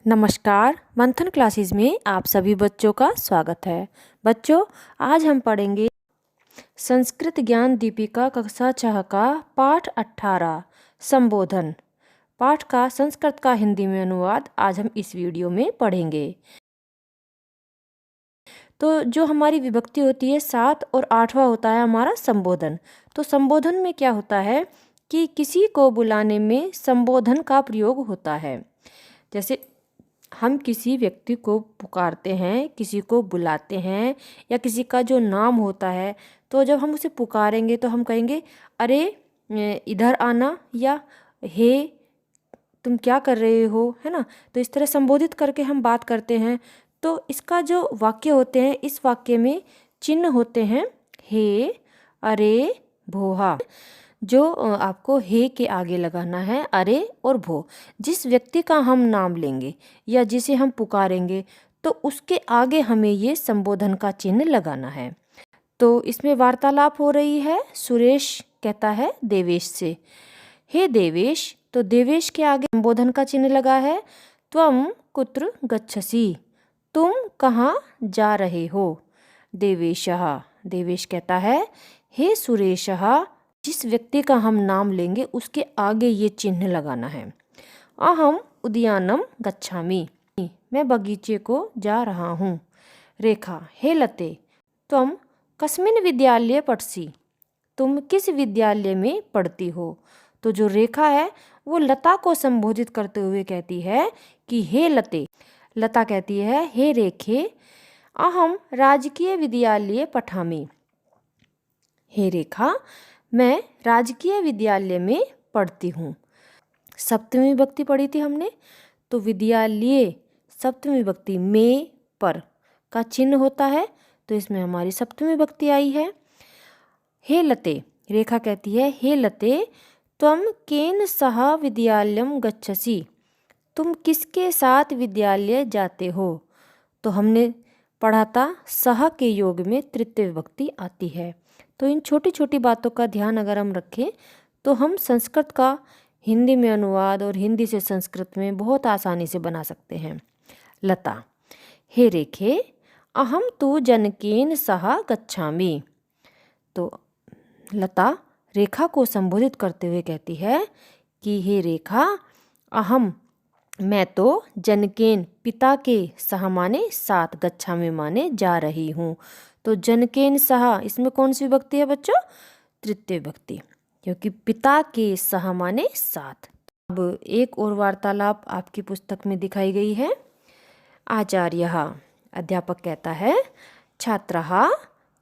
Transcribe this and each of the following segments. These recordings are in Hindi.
नमस्कार, मंथन क्लासेस में आप सभी बच्चों का स्वागत है। बच्चों, आज हम पढ़ेंगे संस्कृत ज्ञान दीपिका कक्षा 6 का पाठ 18 संबोधन। पाठ का संस्कृत का हिंदी में अनुवाद आज हम इस वीडियो में पढ़ेंगे। तो जो हमारी विभक्ति होती है 7 और 8वां होता है हमारा संबोधन। तो संबोधन में क्या होता है कि किसी को बुलाने में संबोधन का प्रयोग होता है। जैसे हम किसी व्यक्ति को पुकारते हैं, किसी को बुलाते हैं या किसी का जो नाम होता है, तो जब हम उसे पुकारेंगे तो हम कहेंगे अरे इधर आना, या हे तुम क्या कर रहे हो, है ना। तो इस तरह संबोधित करके हम बात करते हैं। तो इसका जो वाक्य होते हैं, इस वाक्य में चिन्ह होते हैं हे, अरे, भोहा। जो आपको हे के आगे लगाना है अरे और भो। जिस व्यक्ति का हम नाम लेंगे या जिसे हम पुकारेंगे तो उसके आगे हमें ये संबोधन का चिन्ह लगाना है। तो इसमें वार्तालाप हो रही है। सुरेश कहता है देवेश से, हे देवेश। तो देवेश के आगे संबोधन का चिन्ह लगा है त्वम कुत्र गच्छसि, तुम कहाँ जा रहे हो। देवेशः, देवेश कहता है हे सुरेशः। जिस व्यक्ति का हम नाम लेंगे उसके आगे ये चिन्ह लगाना है। अहम उद्यानम गच्छामि, मैं बगीचे को जा रहा हूँ। रेखा, हे लते त्वम कस्मिन् विद्यालये पठसि, तुम किस विद्यालय में पढ़ती हो। तो जो रेखा है वो लता को संबोधित करते हुए कहती है कि हे लते। लता कहती है हे रेखे, अहम राजकीय विद्यालये पठामि, हे रेखा मैं राजकीय विद्यालय में पढ़ती हूँ। सप्तमी विभक्ति पढ़ी थी हमने। तो विद्यालय सप्तमी विभक्ति में पर का चिन्ह होता है, तो इसमें हमारी सप्तमी विभक्ति आई है। हे लते, रेखा कहती है हे लते त्वम केन सह विद्यालयम गच्छसि, तुम किसके साथ विद्यालय जाते हो। तो हमने पढ़ा था सह के योग में तृतीय विभक्ति आती है। तो इन छोटी छोटी बातों का ध्यान अगर हम रखें तो हम संस्कृत का हिंदी में अनुवाद और हिंदी से संस्कृत में बहुत आसानी से बना सकते हैं। लता, हे रेखे अहम तु जनकेन सह गच्छामि। तो लता रेखा को संबोधित करते हुए कहती है कि हे रेखा अहम मैं तो जनकेन पिता के सह माने साथ, गच्छामि माने जा रही हूँ। तो जनकेन सह इसमें कौन सी विभक्ति है बच्चों? तृतीय विभक्ति, क्योंकि पिता के सह माने साथ। अब एक और वार्तालाप आपकी पुस्तक में दिखाई गई है। आचार्यः, अध्यापक कहता है छात्रः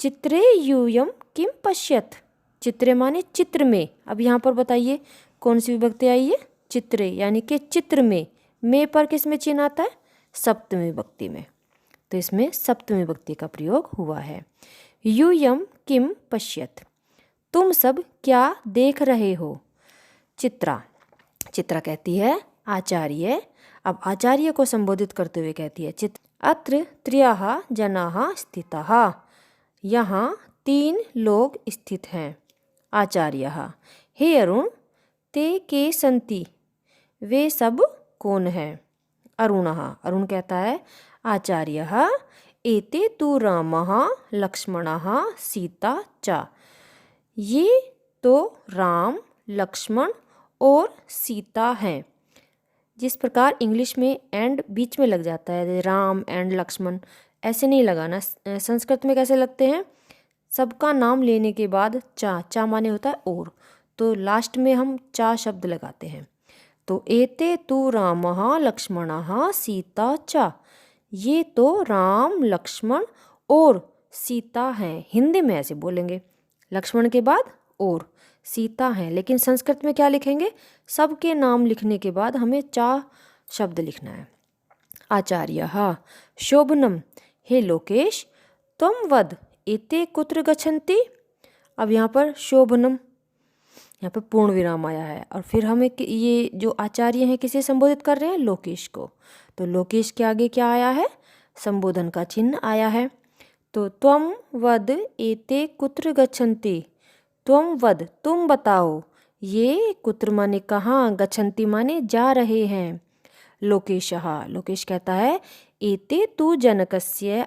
चित्रे यूयं किं पश्यत्, चित्रे माने चित्र में। अब यहाँ पर बताइए कौन सी विभक्ति आई है? चित्रे, यानी कि चित्र में पर किस में चिन्ह आता है? सप्तमी विभक्ति में। तो इसमें सप्तमी विभक्ति का प्रयोग हुआ है। यूयम किम पश्यत, तुम सब क्या देख रहे हो। चित्रा, चित्रा कहती है आचार्य। अब आचार्य को संबोधित करते हुए कहती है अत्र त्रयः जनाः स्थिताः, यहाँ 3 लोग स्थित हैं। आचार्यः, हे अरुण ते के सन्ति, वे सब कौन हैं। अरुणः, अरुण कहता है आचार्यः एते तु रामः लक्ष्मणः सीता च, ये तो राम, लक्ष्मण और सीता हैं। जिस प्रकार इंग्लिश में एंड बीच में लग जाता है, राम एंड लक्ष्मण, ऐसे नहीं लगाना। संस्कृत में कैसे लगते हैं? सबका नाम लेने के बाद चा माने होता है और, तो लास्ट में हम चा शब्द लगाते हैं। तो एते तु रामः लक्ष्मणः सीता च, ये तो राम, लक्ष्मण और सीता हैं। हिंदी में ऐसे बोलेंगे, लक्ष्मण के बाद और सीता हैं। लेकिन संस्कृत में क्या लिखेंगे? सबके नाम लिखने के बाद हमें चा शब्द लिखना है। आचार्यः शोभनम, हे लोकेश त्वं वद एते कुत्र गच्छन्ति। अब यहाँ पर शोभनम, यहाँ पर पूर्ण विराम आया है और फिर हमें ये जो आचार्य हैं किसे संबोधित कर रहे हैं? लोकेश को। तो लोकेश के आगे क्या आया है? संबोधन का चिन्ह आया है। तो त्वं वद एते कुत्र गच्छन्ति, त्वं वद तुम बताओ, ये कुत्र माने कहाँ, गच्छन्ति माने जा रहे हैं। लोकेशः। लोकेश कहता है एते तु जनकस्य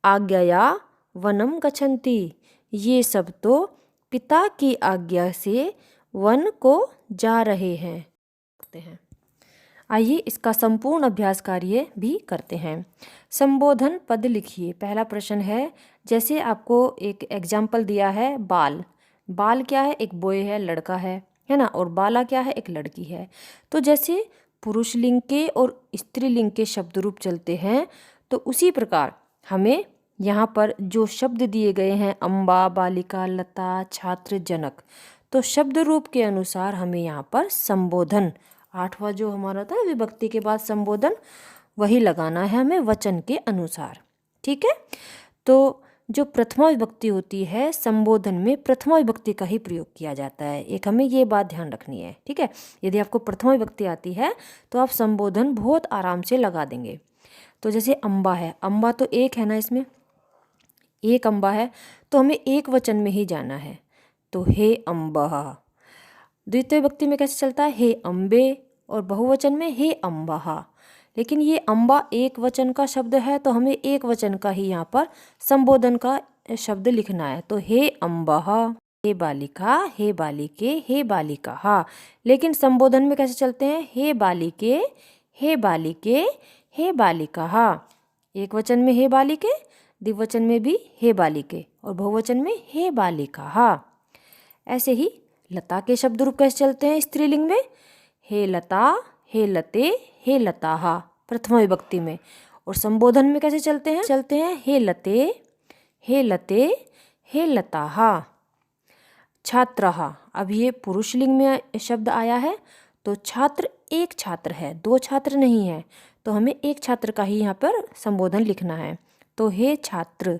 आज्ञया वनम गच्छन्ति। ये सब तो पिता की आज्ञा से वन को जा रहे हैं। आइए इसका संपूर्ण अभ्यास कार्य भी करते हैं। संबोधन पद लिखिए। पहला प्रश्न है, जैसे आपको एक एग्जाम्पल दिया है बाल। बाल क्या है? एक बॉय है, लड़का है ना, और बाला क्या है? एक लड़की है। तो जैसे पुरुष लिंग के और स्त्री लिंग के शब्द रूप चलते हैं, तो उसी प्रकार हमें यहाँ पर जो शब्द दिए गए हैं अम्बा, बालिका, लता, छात्र, जनक, तो शब्द रूप के अनुसार हमें यहाँ पर संबोधन, आठवां जो हमारा था विभक्ति के बाद संबोधन, वही लगाना है हमें वचन के अनुसार। ठीक है। तो जो प्रथमा विभक्ति होती है, संबोधन में प्रथमा विभक्ति का ही प्रयोग किया जाता है। एक हमें ये बात ध्यान रखनी है। ठीक है। यदि आपको प्रथमा विभक्ति आती है तो आप संबोधन बहुत आराम से लगा देंगे। तो जैसे अम्बा है, अम्बा तो एक है ना, इसमें एक अम्बा है, तो हमें एक वचन में ही जाना है। तो हे अम्बा। द्वितीय विभक्ति में कैसे चलता है? हे अम्बे, और बहुवचन में हे अम्बा। लेकिन ये अम्बा एक वचन का शब्द है, तो हमें एक वचन का ही यहाँ पर संबोधन का शब्द लिखना है। तो हे अम्बा, हे बालिका, हे बालिके, हे बालिका। लेकिन संबोधन में कैसे चलते हैं? हे बालिके, हे बालिके, हे बालिका। एक वचन में हे बालिके, द्विवचन में भी हे बालिके, और बहुवचन में हे बालिका। ऐसे ही लता के शब्द रूप कैसे चलते हैं स्त्रीलिंग में? हे लता, हे लते, हे लताः प्रथमा विभक्ति में। और संबोधन में कैसे चलते हैं? हे लते, हे लते, हे लताः। छात्रः, अब ये पुरुष लिंग में शब्द आया है, तो छात्र एक छात्र है, दो छात्र नहीं है, तो हमें एक छात्र का ही यहाँ पर संबोधन लिखना है। तो हे छात्र।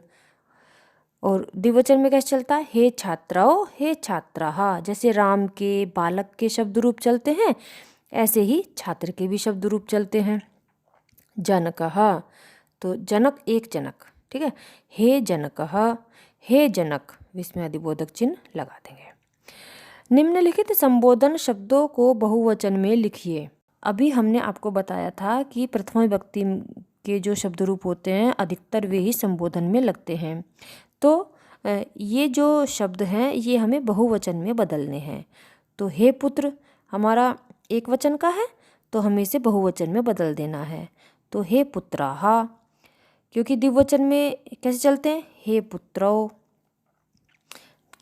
और द्विवचन में कैसे चलता है? हे छात्रौ, हे छात्राः। जैसे राम के, बालक के शब्द रूप चलते हैं, ऐसे ही छात्र के भी शब्द रूप चलते हैं। जनकः, तो जनक एक जनक। ठीक है। हे जनकः, हे जनक, विस्मयादिबोधक चिन्ह लगा देंगे। निम्नलिखित संबोधन शब्दों को बहुवचन में लिखिए। अभी हमने आपको बताया था कि प्रथमा विभक्ति के जो शब्द रूप होते हैं अधिकतर वे ही संबोधन में लगते हैं। तो ये जो शब्द हैं ये हमें बहुवचन में बदलने हैं। तो हे पुत्र हमारा एक वचन का है, तो हमें इसे बहुवचन में बदल देना है। तो हे पुत्राः, क्योंकि द्विवचन में कैसे चलते हैं? हे पुत्रौ।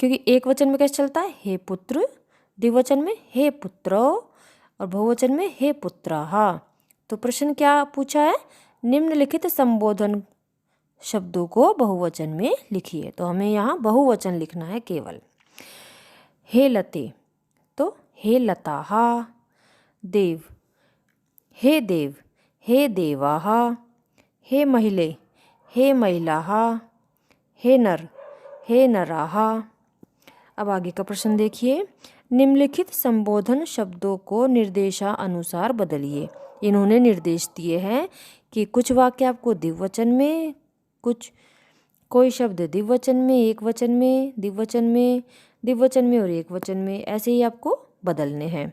क्योंकि एक वचन में कैसे चलता है? हे पुत्र, द्विवचन में हे पुत्रौ, और बहुवचन में हे पुत्राः। तो प्रश्न क्या पूछा है? निम्नलिखित संबोधन शब्दों को बहुवचन में लिखिए। तो हमें यहाँ बहुवचन लिखना है केवल। हे लते, तो हे लताः। देव, हे देव, हे देवाः। हे महिले, हे महिलाः। हे नर, हे नराः। अब आगे का प्रश्न देखिए। निम्नलिखित संबोधन शब्दों को निर्देशानुसार बदलिए। इन्होंने निर्देश दिए हैं कि कुछ वाक्य आपको द्विवचन में, कोई शब्द द्विवचन में, एक वचन में, द्विवचन में, द्विवचन में और एक वचन में, ऐसे ही आपको बदलने हैं।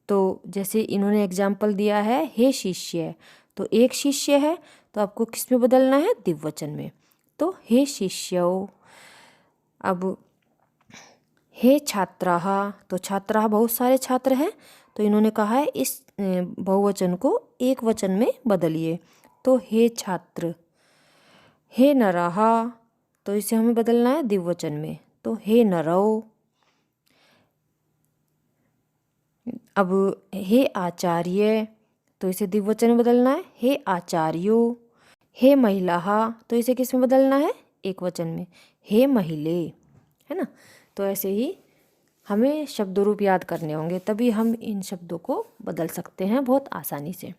तो जैसे इन्होंने एग्जाम्पल दिया है हे शिष्य, तो एक शिष्य है, तो आपको किस में बदलना है? द्विवचन में। तो हे शिष्यौ। अब हे छात्राः, तो छात्राः बहुत सारे छात्र हैं, तो इन्होंने कहा है इस बहुवचन को एक वचन में बदलिए। तो हे छात्र। हे नराः, तो इसे हमें बदलना है द्विवचन में। तो हे नरौ। अब हे आचार्य, तो इसे द्विवचन में बदलना है हे आचार्यो। हे महिलाः, तो इसे किस में बदलना है? एक वचन में, हे महिले, है ना। तो ऐसे ही हमें शब्द रूप याद करने होंगे, तभी हम इन शब्दों को बदल सकते हैं बहुत आसानी से।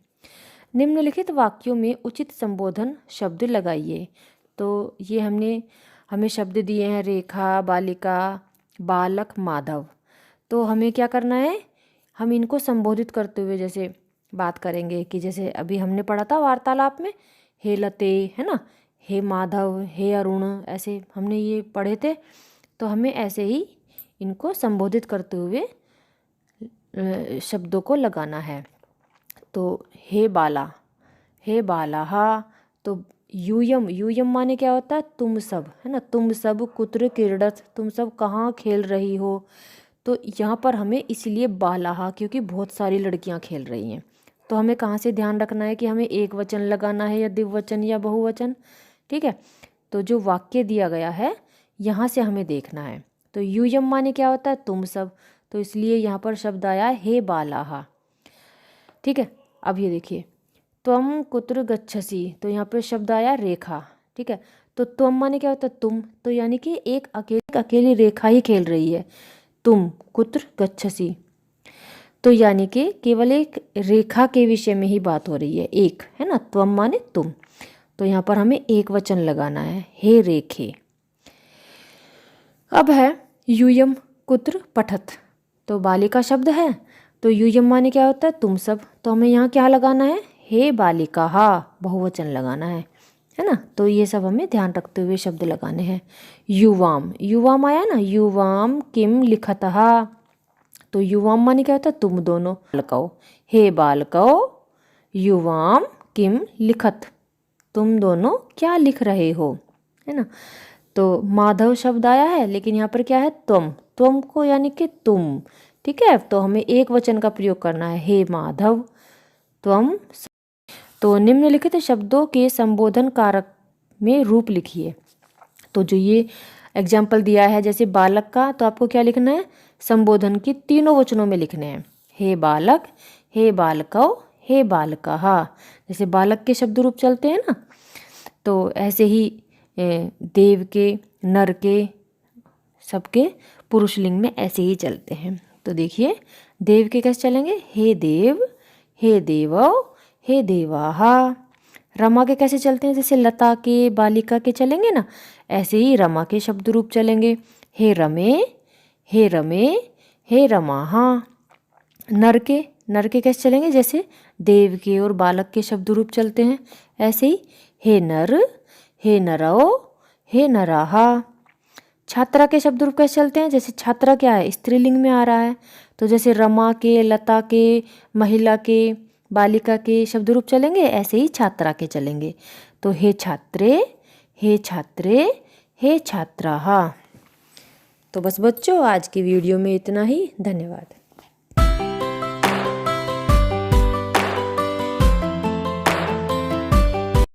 निम्नलिखित वाक्यों में उचित संबोधन शब्द लगाइए। तो ये हमें शब्द दिए हैं रेखा, बालिका, बालक, माधव। तो हमें क्या करना है? हम इनको संबोधित करते हुए जैसे बात करेंगे कि जैसे अभी हमने पढ़ा था वार्तालाप में, हे लते, है ना, हे माधव, हे अरुण, ऐसे हमने ये पढ़े थे। तो हमें ऐसे ही इनको संबोधित करते हुए शब्दों को लगाना है। तो हे बाला, हे बालाहा। तो यूयम, यूयम माने क्या होता है, तुम सब, है ना, तुम सब कुत्र क्रीडत, तुम सब कहाँ खेल रही हो। तो यहाँ पर हमें इसलिए बालाहा क्योंकि बहुत सारी लड़कियाँ खेल रही हैं, तो हमें कहाँ से ध्यान रखना है कि हमें एक वचन लगाना है या द्विवचन या बहुवचन। ठीक है, तो जो वाक्य दिया गया है यहाँ से हमें देखना है। तो यूयम माने क्या होता है, तुम सब, तो इसलिए यहाँ पर शब्द आया हे बालाहा। ठीक है, अब ये देखिए, त्वम कुत्र गच्छसि, तो यहाँ पे शब्द आया रेखा। ठीक है, तो त्वम माने क्या होता है, तुम, तो यानी कि एक अकेली रेखा ही खेल रही है। तुम कुत्र गच्छसि, तो यानी कि केवल एक रेखा के विषय में ही बात हो रही है, एक, है ना, त्वम माने तुम, तो यहाँ पर हमें एक वचन लगाना है, हे रेखे। अब है यूयम कुत्र पठत, तो बालिका शब्द है, तो यूयम माने क्या होता है, तुम सब, तो हमें यहाँ क्या लगाना है, हे बालिकाहा, बहुवचन लगाना है ना। तो ये सब हमें ध्यान रखते हुए शब्द लगाने हैं। युवाम, युवाम आया ना, युवाम किम लिखतः, तो युवाम माने क्या होता है, तुम दोनों, बालकौ, हे बालकौ युवाम किम लिखत, तुम दोनों क्या लिख रहे हो, है ना। तो माधव शब्द आया है, लेकिन यहाँ पर क्या है, तुम, तुम को यानी कि तुम। ठीक है, तो हमें एक वचन का प्रयोग करना है, हे माधव तुम। तो निम्नलिखित शब्दों के संबोधन कारक में रूप लिखिए। तो जो ये एग्जाम्पल दिया है जैसे बालक का, तो आपको क्या लिखना है, संबोधन की तीनों वचनों में लिखने हैं, हे बालक, हे बालकौ, हे बालकहा। जैसे बालक के शब्द रूप चलते हैं ना, तो ऐसे ही देव के, नर के, सबके पुरुषलिंग में ऐसे ही चलते हैं। तो देखिए, देव के कैसे चलेंगे, हे देव, हे देवौ, हे देवाहा। रमा के कैसे चलते हैं, जैसे लता के, बालिका के चलेंगे ना, ऐसे ही रमा के शब्द रूप चलेंगे, हे रमे, हे रमे, हे रमाहा। नर के कैसे चलेंगे, जैसे देव के और बालक के शब्द रूप चलते हैं, ऐसे ही हे नर, हे नरौ, हे नराहा। छात्रा के शब्द रूप कैसे चलते हैं, जैसे छात्रा क्या है, स्त्रीलिंग में आ रहा है, तो जैसे रमा के, लता के, महिला के, बालिका के शब्द रूप चलेंगे, ऐसे ही छात्रा के चलेंगे। तो हे छात्रे, हे छात्रे, हे छात्राहा। तो बस बच्चों, आज की वीडियो में इतना ही। धन्यवाद।